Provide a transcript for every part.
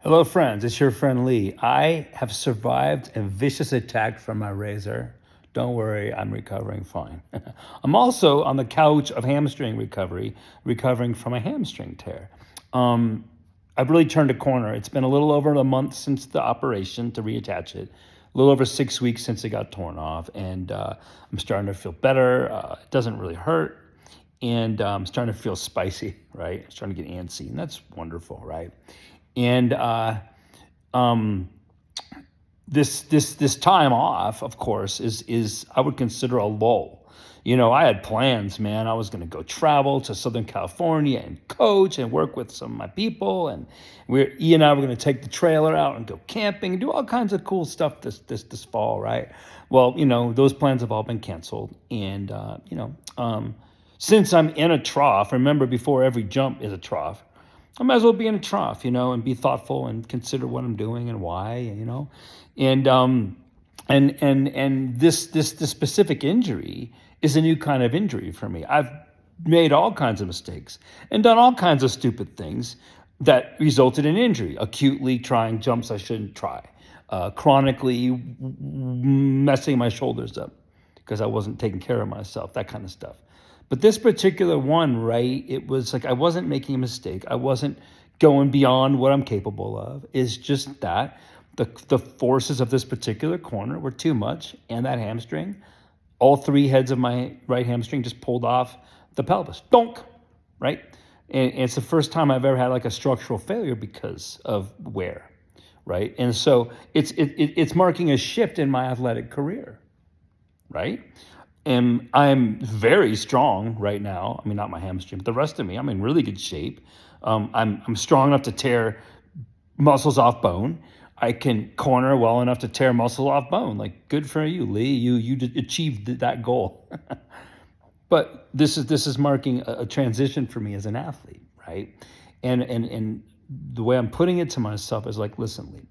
Hello, friends. It's your friend Lee. I have survived a vicious attack from my razor. Don't worry, I'm recovering fine. I'm also on the couch of hamstring recovery, recovering from a hamstring tear. Um, I've really turned a corner. It's been a little over a month since the operation to reattach it, a little over 6 weeks since it got torn off, and I'm starting to feel better. It doesn't really hurt, and I'm starting to feel spicy, right? I'm starting to get antsy, and that's wonderful, right? And um, this time off, of course, is I would consider a lull. You know, I had plans, man. I was going to go travel to Southern California and coach and work with some of my people, and E and I were going to take the trailer out and go camping and do all kinds of cool stuff this fall, right? Well, you know, those plans have all been canceled, and since I'm in a trough, remember before every jump is a trough. I might as well be in a trough, and be thoughtful and consider what I'm doing and why, and this specific injury is a new kind of injury for me. I've made all kinds of mistakes and done all kinds of stupid things that resulted in injury. Acutely trying jumps I shouldn't try, chronically messing my shoulders up because I wasn't taking care of myself, that kind of stuff. But this particular one, right, it was like I wasn't making a mistake. I wasn't going beyond what I'm capable of. It's just that the forces of this particular corner were too much, and that hamstring, all three heads of my right hamstring just pulled off the pelvis. Donk, right? And it's the first time I've ever had like a structural failure because of wear, right? And so it's marking a shift in my athletic career, right? And I'm very strong right now. I mean, not my hamstring, but the rest of me, I'm in really good shape. I'm strong enough to tear muscles off bone. I can corner well enough to tear muscle off bone. Like, good for you, Lee. You achieved that goal. But this is marking a transition for me as an athlete, right? And the way I'm putting it to myself is like, listen, Lee,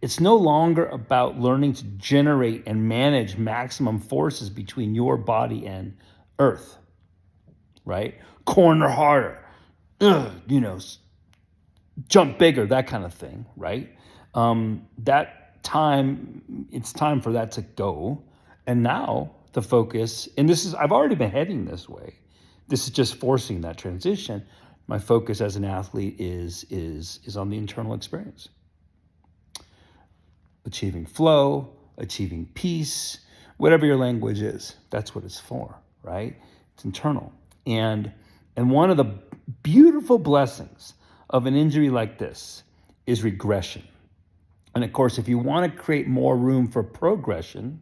it's no longer about learning to generate and manage maximum forces between your body and earth, right? Corner harder, jump bigger, that kind of thing, right? It's time for that to go. And now the focus, and I've already been heading this way. This is just forcing that transition. My focus as an athlete is on the internal experience. Achieving flow, achieving peace, whatever your language is, that's what it's for, right? It's internal. And one of the beautiful blessings of an injury like this is regression. And of course, if you want to create more room for progression,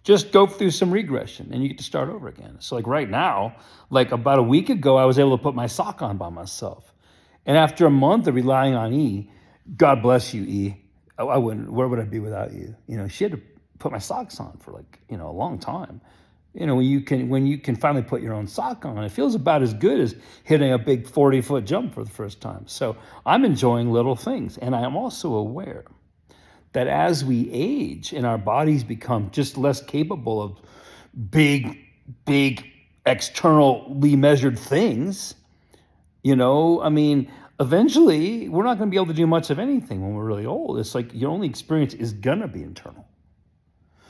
just go through some regression and you get to start over again. So like right now, like about a week ago, I was able to put my sock on by myself. And after a month of relying on E, God bless you, E, I wouldn't. Where would I be without you? She had to put my socks on for a long time. When you can finally put your own sock on, it feels about as good as hitting a big 40-foot jump for the first time. So I'm enjoying little things, and I am also aware that as we age and our bodies become just less capable of big externally measured things, eventually we're not going to be able to do much of anything when we're really old. It's like your only experience is going to be internal.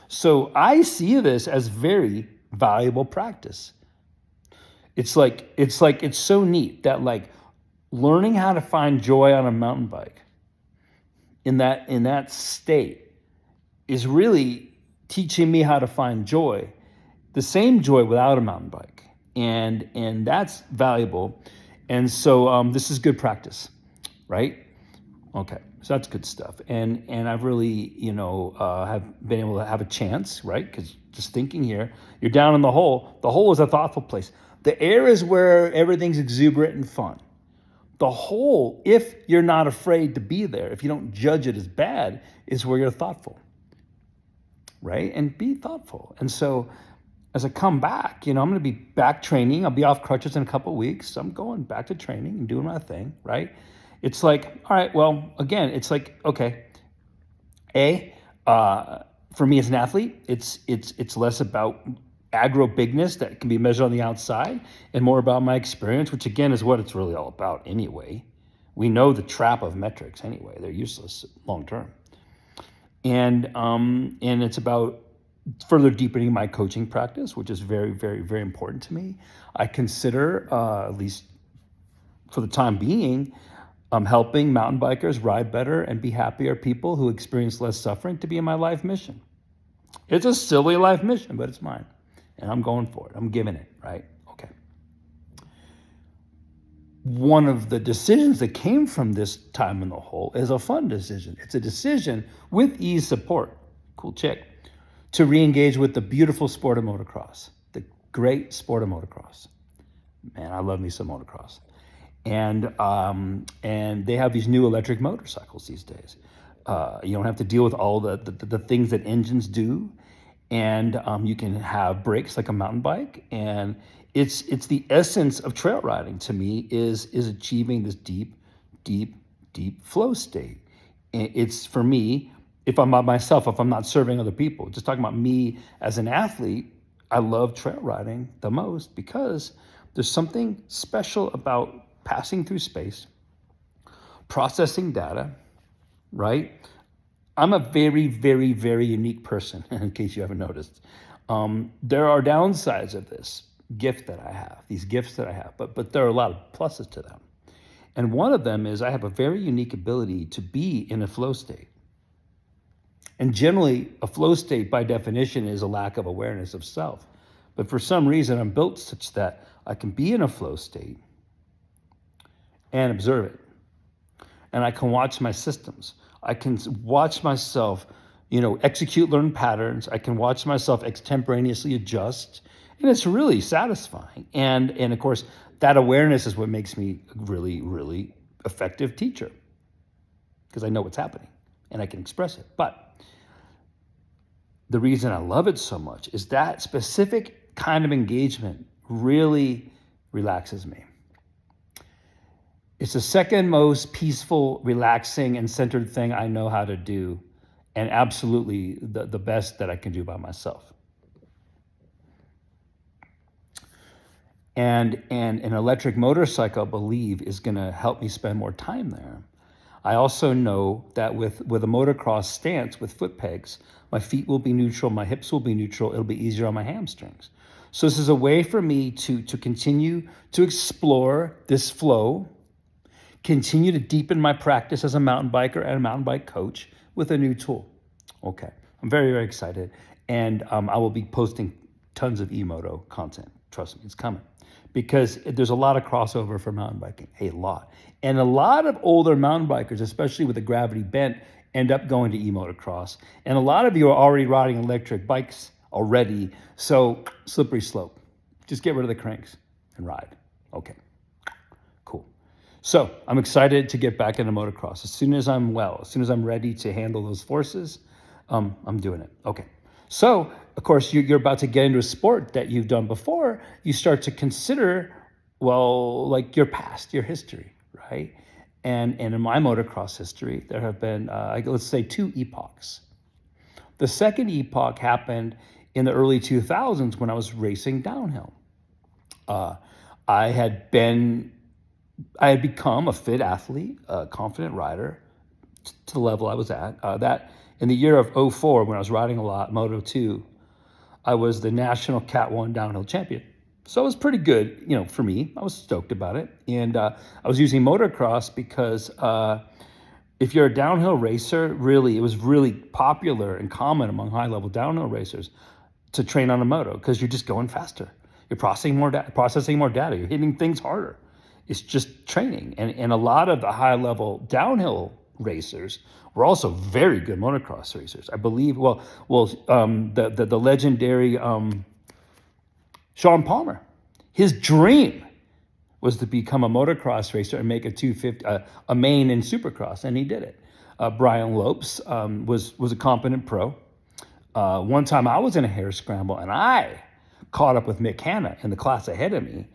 So I see this as very valuable practice. It's so neat that like learning how to find joy on a mountain bike in that state is really teaching me how to find joy, the same joy without a mountain bike. And that's valuable. And so this is good practice, right? Okay, so that's good stuff. And I've really, have been able to have a chance, right? Because just thinking here, you're down in the hole. The hole is a thoughtful place. The air is where everything's exuberant and fun. The hole, if you're not afraid to be there, if you don't judge it as bad, is where you're thoughtful, right? And be thoughtful. And so as I come back, I'm going to be back training. I'll be off crutches in a couple of weeks. So I'm going back to training and doing my thing, right? It's like, all right, well, again, it's like, okay, for me as an athlete, it's less about aggro bigness that can be measured on the outside and more about my experience, which again is what it's really all about anyway, We know the trap of metrics anyway. They're useless long term. And it's about further deepening my coaching practice, which is very, very, very important to me. I consider, at least for the time being, helping mountain bikers ride better and be happier people who experience less suffering to be in my life mission. It's a silly life mission, but it's mine. And I'm going for it. I'm giving it, right? Okay. One of the decisions that came from this time in the hole is a fun decision. It's a decision with ease support. Cool chick. To re-engage with the beautiful sport of motocross, the great sport of motocross. Man, I love me some motocross. And they have these new electric motorcycles these days. You don't have to deal with all the things that engines do, and you can have brakes like a mountain bike. And it's the essence of trail riding to me is achieving this deep, deep, deep flow state. And it's for me, if I'm by myself, if I'm not serving other people, just talking about me as an athlete, I love trail riding the most because there's something special about passing through space, processing data, right? I'm a very, very, very unique person, in case you haven't noticed. There are downsides of this gift that I have, these gifts that I have, but there are a lot of pluses to them. And one of them is I have a very unique ability to be in a flow state. And generally, a flow state, by definition, is a lack of awareness of self. But for some reason, I'm built such that I can be in a flow state and observe it. And I can watch my systems. I can watch myself, execute learned patterns. I can watch myself extemporaneously adjust. And it's really satisfying. And of course, that awareness is what makes me a really, really effective teacher, because I know what's happening and I can express it. But the reason I love it so much is that specific kind of engagement really relaxes me. It's the second most peaceful, relaxing, and centered thing I know how to do, and absolutely the best that I can do by myself. And an electric motorcycle, I believe, is going to help me spend more time there. I also know that with a motocross stance with foot pegs, my feet will be neutral, my hips will be neutral, it'll be easier on my hamstrings. So this is a way for me to continue to explore this flow, continue to deepen my practice as a mountain biker and a mountain bike coach with a new tool. Okay, I'm very, very excited. And I will be posting tons of e-moto content. Trust me, it's coming. Because there's a lot of crossover for mountain biking, a lot. And a lot of older mountain bikers, especially with the gravity bent, end up going to e-motocross. And a lot of you are already riding electric bikes already. So slippery slope. Just get rid of the cranks and ride. Okay, cool. So I'm excited to get back into motocross. As soon as I'm well, as soon as I'm ready to handle those forces, I'm doing it. Okay. So, of course, you're about to get into a sport that you've done before. You start to consider, well, like your past, your history, right? And in my motocross history, there have been, let's say, 2 epochs. The second epoch happened in the early 2000s when I was racing downhill. I had become a fit athlete, a confident rider to the level I was at. That in the year of 2004, when I was riding a lot, Moto 2, I was the national Cat 1 downhill champion. So it was pretty good, for me. I was stoked about it. And I was using motocross because if you're a downhill racer, really, it was really popular and common among high-level downhill racers to train on a moto because you're just going faster. You're processing more data. You're hitting things harder. It's just training. And a lot of the high-level downhill racers were also very good motocross racers. I believe, the legendary Sean Palmer, his dream was to become a motocross racer and make a 250, a main in Supercross, and he did it. Brian Lopes was a competent pro. One time I was in a hare scramble, and I caught up with Mick Hanna in the class ahead of me,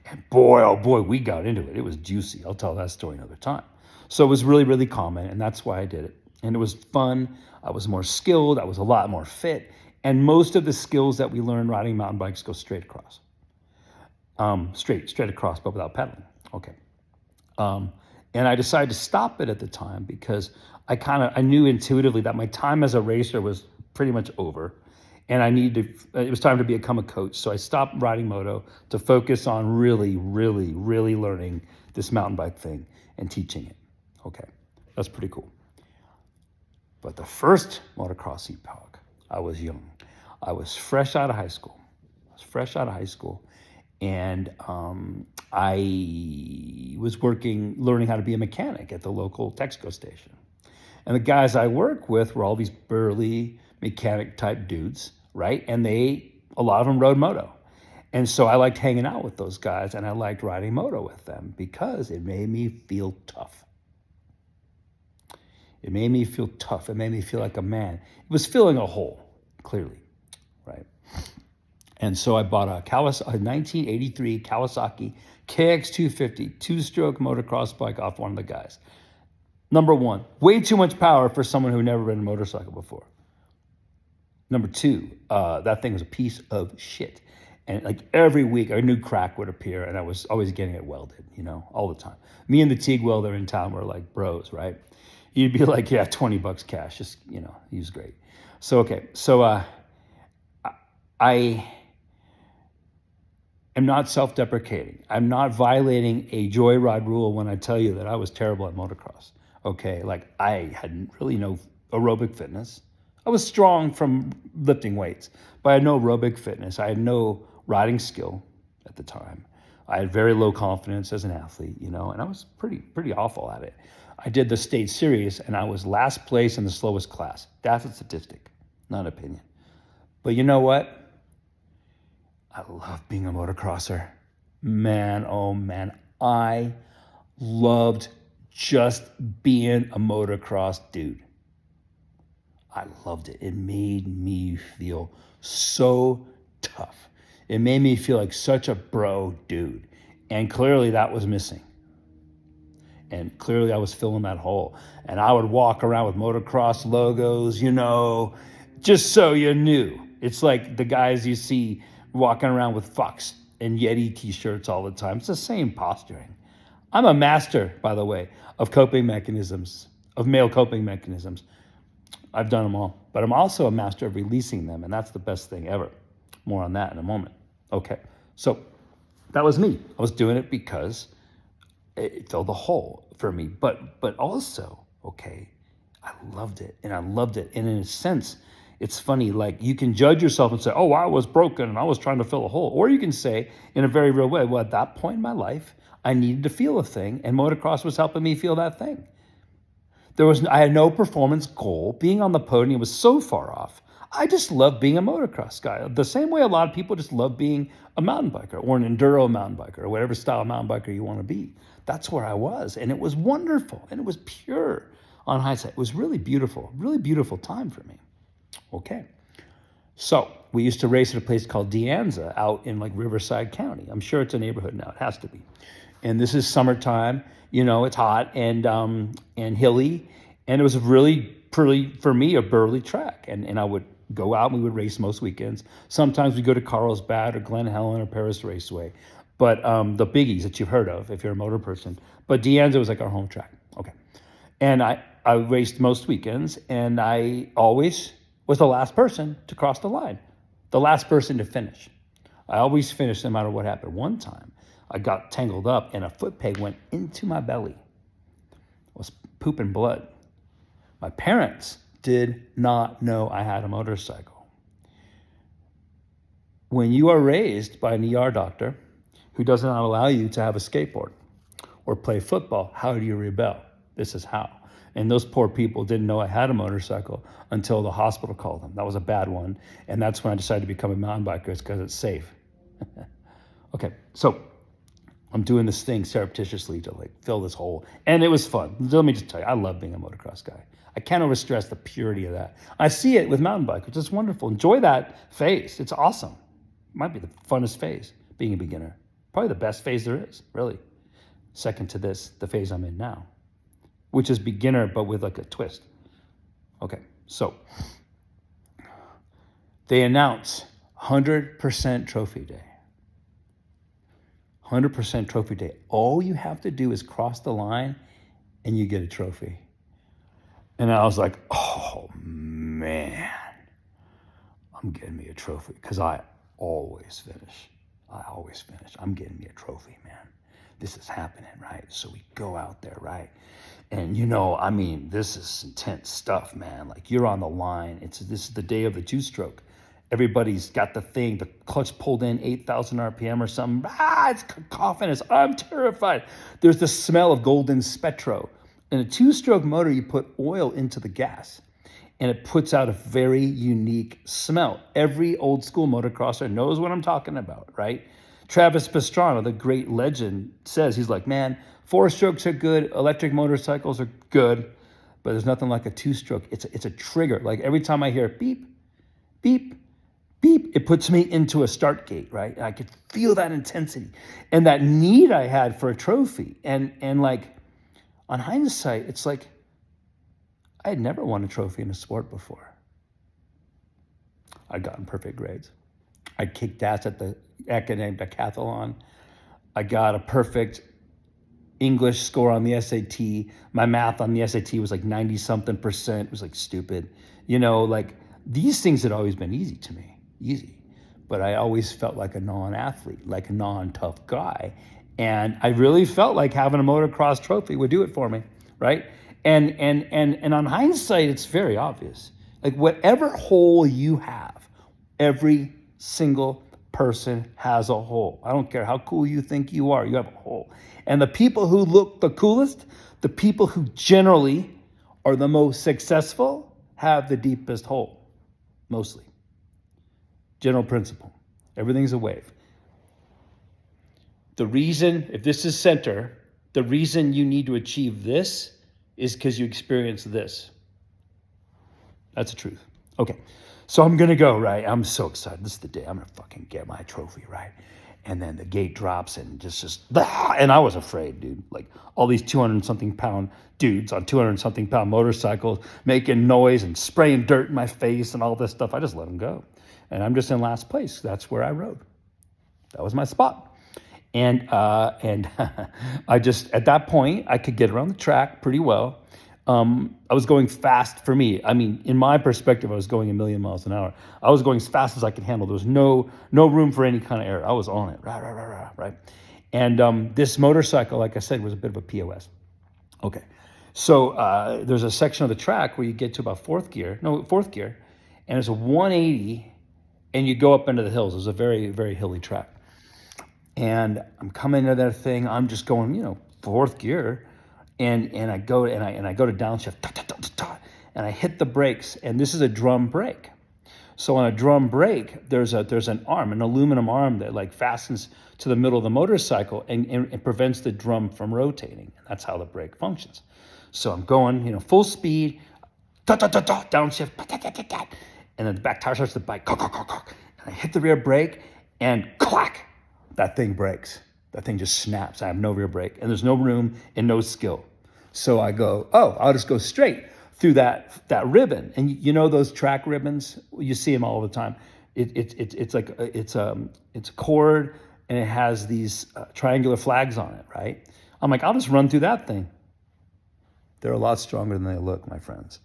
and boy, oh boy, we got into it. It was juicy. I'll tell that story another time. So it was really, really common, and that's why I did it. And it was fun. I was more skilled. I was a lot more fit. And most of the skills that we learn riding mountain bikes go straight across. Straight across, but without pedaling. Okay. And I decided to stop it at the time because I knew intuitively that my time as a racer was pretty much over, and it was time to become a coach. So I stopped riding moto to focus on really, really, really learning this mountain bike thing and teaching it. Okay, that's pretty cool. But the first motocross epoch, I was young. I was fresh out of high school. And I was learning how to be a mechanic at the local Texaco station. And the guys I work with were all these burly mechanic type dudes, right? And a lot of them rode moto. And so I liked hanging out with those guys, and I liked riding moto with them because it made me feel tough. It made me feel tough. It made me feel like a man. It was filling a hole, clearly, right? And so I bought a 1983 Kawasaki KX250 two-stroke motocross bike off one of the guys. Number one, way too much power for someone who never ridden a motorcycle before. Number two, that thing was a piece of shit. And like every week, a new crack would appear, and I was always getting it welded, all the time. Me and the TIG welder in town were like bros, right? You'd be like, yeah, $20 cash, just, he was great. So, okay, I am not self-deprecating. I'm not violating a joyride rule when I tell you that I was terrible at motocross. Okay, like I had really no aerobic fitness. I was strong from lifting weights, but I had no aerobic fitness. I had no riding skill at the time. I had very low confidence as an athlete, and I was pretty awful at it. I did the state series, and I was last place in the slowest class. That's a statistic, not an opinion. But you know what? I love being a motocrosser. Man, oh man, I loved just being a motocross dude. I loved it. It made me feel so tough. It made me feel like such a bro dude. And clearly that was missing. And clearly I was filling that hole. And I would walk around with motocross logos, just so you knew. It's like the guys you see walking around with Fox and Yeti t-shirts all the time. It's the same posturing. I'm a master, by the way, of male coping mechanisms. I've done them all. But I'm also a master of releasing them, and that's the best thing ever. More on that in a moment. Okay, so that was me. I was doing it because it filled the hole for me. But also, okay, I loved it. And in a sense, it's funny, like you can judge yourself and say, oh, I was broken and I was trying to fill a hole. Or you can say in a very real way, well, at that point in my life, I needed to feel a thing, and motocross was helping me feel that thing. I had no performance goal. Being on the podium was so far off. I just love being a motocross guy. The same way a lot of people just love being a mountain biker or an enduro mountain biker or whatever style mountain biker you want to be. That's where I was. And it was wonderful. And it was pure on hindsight. It was really beautiful time for me. Okay. So we used to race at a place called De Anza out in like Riverside County. I'm sure it's a neighborhood now. It has to be. And this is summertime. It's hot and hilly. And it was really pretty, for me, a burly track. And I would go out and we would race most weekends. Sometimes we go to Carlsbad or Glen Helen or Paris Raceway. But the biggies that you've heard of if you're a motor person. But De Anza was like our home track. Okay. And I raced most weekends, and I always was the last person to cross the line, the last person to finish. I always finished no matter what happened. One time, I got tangled up, and a foot peg went into my belly. I was pooping blood. My parents did not know I had a motorcycle. When you are raised by an ER doctor who does not allow you to have a skateboard or play football, how do you rebel? This is how. And those poor people didn't know I had a motorcycle until the hospital called them. That was a bad one. And that's when I decided to become a mountain biker, because it's safe. Okay, so I'm doing this thing surreptitiously to like fill this hole. And it was fun. Let me just tell you, I love being a motocross guy. I can't overstress the purity of that. I see it with mountain bike, which is wonderful. Enjoy that phase. It's awesome. It might be the funnest phase, being a beginner. Probably the best phase there is, really. Second to this, the phase I'm in now, which is beginner, but with like a twist. Okay, so they announce 100% trophy day. 100% trophy day. All you have to do is cross the line and you get a trophy. And I was like, oh man, I'm getting me a trophy because I always finish. I always finish. I'm getting me a trophy, man. This is happening, right? So we go out there, right? And I mean, this is intense stuff, man. Like you're on the line. This is the day of the two-stroke. Everybody's got the thing, the clutch pulled in 8,000 RPM or something. It's coughing. I'm terrified. There's the smell of golden spetro. In a two-stroke motor, you put oil into the gas, and it puts out a very unique smell. Every old school motocrosser knows what I'm talking about, right? Travis Pastrana, the great legend, says, he's like, man, 4-strokes are good, electric motorcycles are good, but there's nothing like a two-stroke. It's a trigger. Like every time I hear beep, beep, beep, it puts me into a start gate, right? I could feel that intensity and that need I had for a trophy. And like, on hindsight, it's like, I had never won a trophy in a sport before. I'd gotten perfect grades. I kicked ass at the academic decathlon. I got a perfect English score on the SAT. My math on the SAT was like 90 something percent. It was like stupid. Like these things had always been easy to me, easy. But I always felt like a non-athlete, like a non-tough guy. And I really felt like having a motocross trophy would do it for me, right? And on hindsight, it's very obvious. Like whatever hole you have, every single person has a hole. I don't care how cool you think you are, you have a hole. And the people who look the coolest, the people who generally are the most successful, have the deepest hole, mostly. General principle. Everything's a wave. The reason, if this is center, the reason you need to achieve this is because you experience this. That's the truth. Okay, so I'm going to go, right? I'm so excited. This is the day I'm going to fucking get my trophy, right? And then the gate drops and and I was afraid, dude. Like all these 200-something pound dudes on 200-something pound motorcycles making noise and spraying dirt in my face and all this stuff. I just let them go. And I'm just in last place. That's where I rode. That was my spot. And I just, at that point, I could get around the track pretty well. I was going fast for me. I mean, in my perspective, I was going 1,000,000 miles an hour. I was going as fast as I could handle. There was no room for any kind of error. I was on it, right? And this motorcycle, like I said, was a bit of a POS. Okay, so there's a section of the track where you get to about fourth gear, and it's a 180, and you go up into the hills. It was a very, very hilly track. And I'm coming into that thing. I'm just going, fourth gear, and I go to downshift, and I hit the brakes. And this is a drum brake. So on a drum brake, there's an arm, an aluminum arm that like fastens to the middle of the motorcycle and prevents the drum from rotating. And that's how the brake functions. So I'm going, full speed, downshift, and then the back tire starts to bite, and I hit the rear brake, and clack. That thing breaks. That thing just snaps. I have no rear brake, and there's no room and no skill. So I go, I'll just go straight through that ribbon. And those track ribbons, you see them all the time. It's a cord, and it has these triangular flags on it, right? I'm like, I'll just run through that thing. They're a lot stronger than they look, my friends.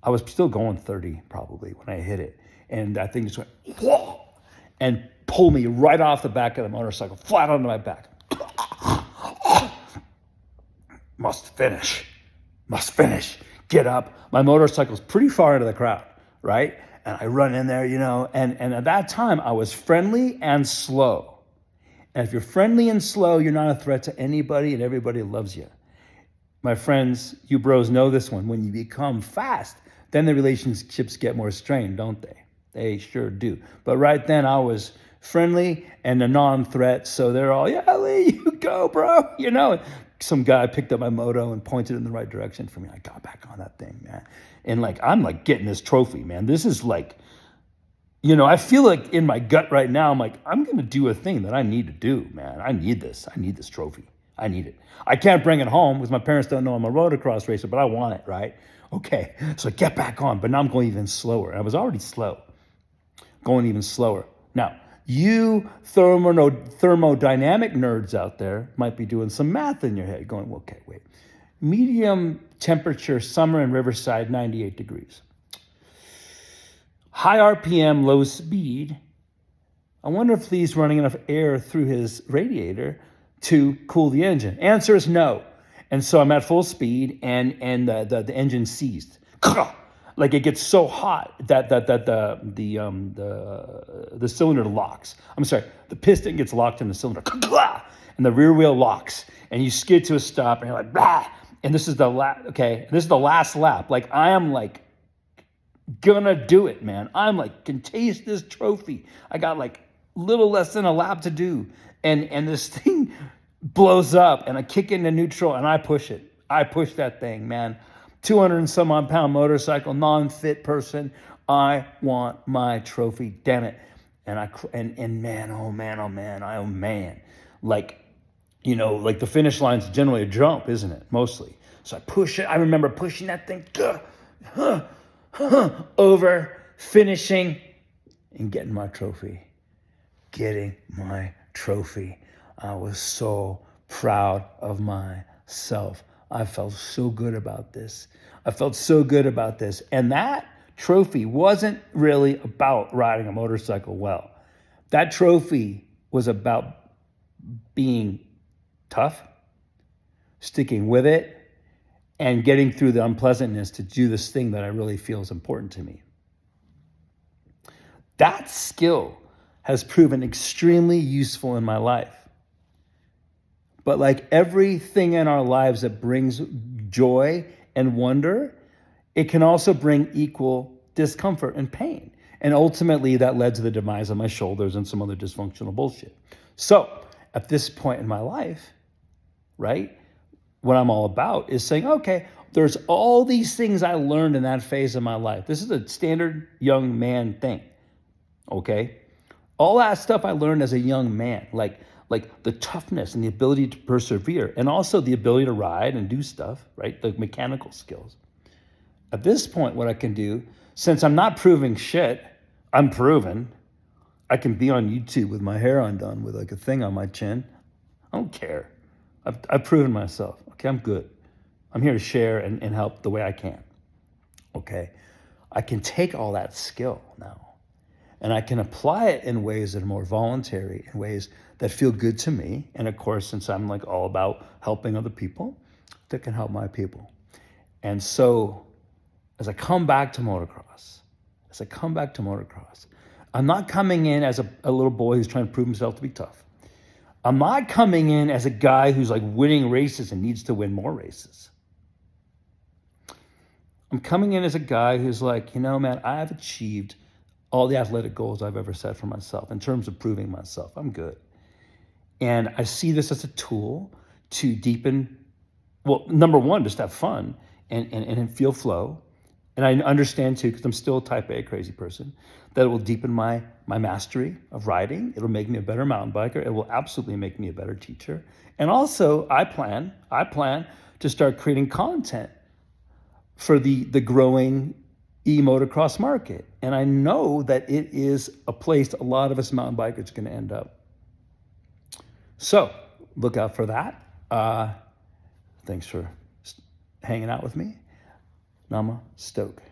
I was still going 30 probably when I hit it, and that thing just went whoa, and pulled me right off the back of the motorcycle, flat onto my back. Must finish. Get up. My motorcycle's pretty far into the crowd, right? And I run in there, and at that time I was friendly and slow. And if you're friendly and slow, you're not a threat to anybody, and everybody loves you. My friends, you bros know this one. When you become fast, then the relationships get more strained, don't they? They sure do. But right then I was friendly and a non-threat, so they're all, yeah, Lee, you go, bro. Some guy picked up my moto and pointed in the right direction for me. I got back on that thing, man. And I'm getting this trophy, man. This is I feel like in my gut right now, I'm like, I'm going to do a thing that I need to do, man. I need this trophy. I need it. I can't bring it home because my parents don't know I'm a motocross racer, but I want it, right? Okay, so get back on. But now I'm going even slower. I was already slow, going even slower. Now, you thermodynamic nerds out there might be doing some math in your head, going, well, okay, wait. medium temperature summer in Riverside, 98 degrees. High RPM, low speed. I wonder if he's running enough air through his radiator to cool the engine. Answer is no. And so I'm at full speed, and the engine seized. Like it gets so hot that the cylinder locks. I'm sorry, the piston gets locked in the cylinder, and the rear wheel locks, and you skid to a stop, and you're like, bah! And this is the last lap. Like I am like gonna do it, man. I'm like, can taste this trophy. I got like little less than a lap to do, and this thing blows up, and I kick into neutral, and I push it. I push that thing, man. 200 and some odd pound motorcycle, non-fit person. I want my trophy, damn it. And man, oh man. Like, you know, like the finish line's generally a jump, isn't it? Mostly. So I push it. I remember pushing that thing over, finishing, and getting my trophy. I was so proud of myself. I felt so good about this. And that trophy wasn't really about riding a motorcycle well. That trophy was about being tough, sticking with it, and getting through the unpleasantness to do this thing that I really feel is important to me. That skill has proven extremely useful in my life. But like everything in our lives that brings joy and wonder, it can also bring equal discomfort and pain. And ultimately that led to the demise of my shoulders and some other dysfunctional bullshit. So at this point in my life, right, what I'm all about is saying, okay, there's all these things I learned in that phase of my life. This is a standard young man thing, okay? All that stuff I learned as a young man, like the toughness and the ability to persevere, and also the ability to ride and do stuff, right? The mechanical skills. At this point, what I can do, since I'm not proving shit, I'm proven. I can be on YouTube with my hair undone with like a thing on my chin. I don't care. I've proven myself. Okay, I'm good. I'm here to share and help the way I can. Okay, I can take all that skill now, and I can apply it in ways that are more voluntary, in ways that feel good to me. And of course, since I'm like all about helping other people, that can help my people. And so as I come back to motocross, I'm not coming in as a little boy who's trying to prove himself to be tough. I'm not coming in as a guy who's like winning races and needs to win more races. I'm coming in as a guy who's like, you know, man, I have achieved all the athletic goals I've ever set for myself in terms of proving myself. I'm good. And I see this as a tool to deepen, well, number one, just have fun and feel flow. And I understand too, because I'm still a type A crazy person, that it will deepen my mastery of riding. It'll make me a better mountain biker. It will absolutely make me a better teacher. And also I plan to start creating content for the growing e-motocross market. And I know that it is a place a lot of us mountain bikers are going to end up. So look out for that. Thanks for hanging out with me. Nama Stoke.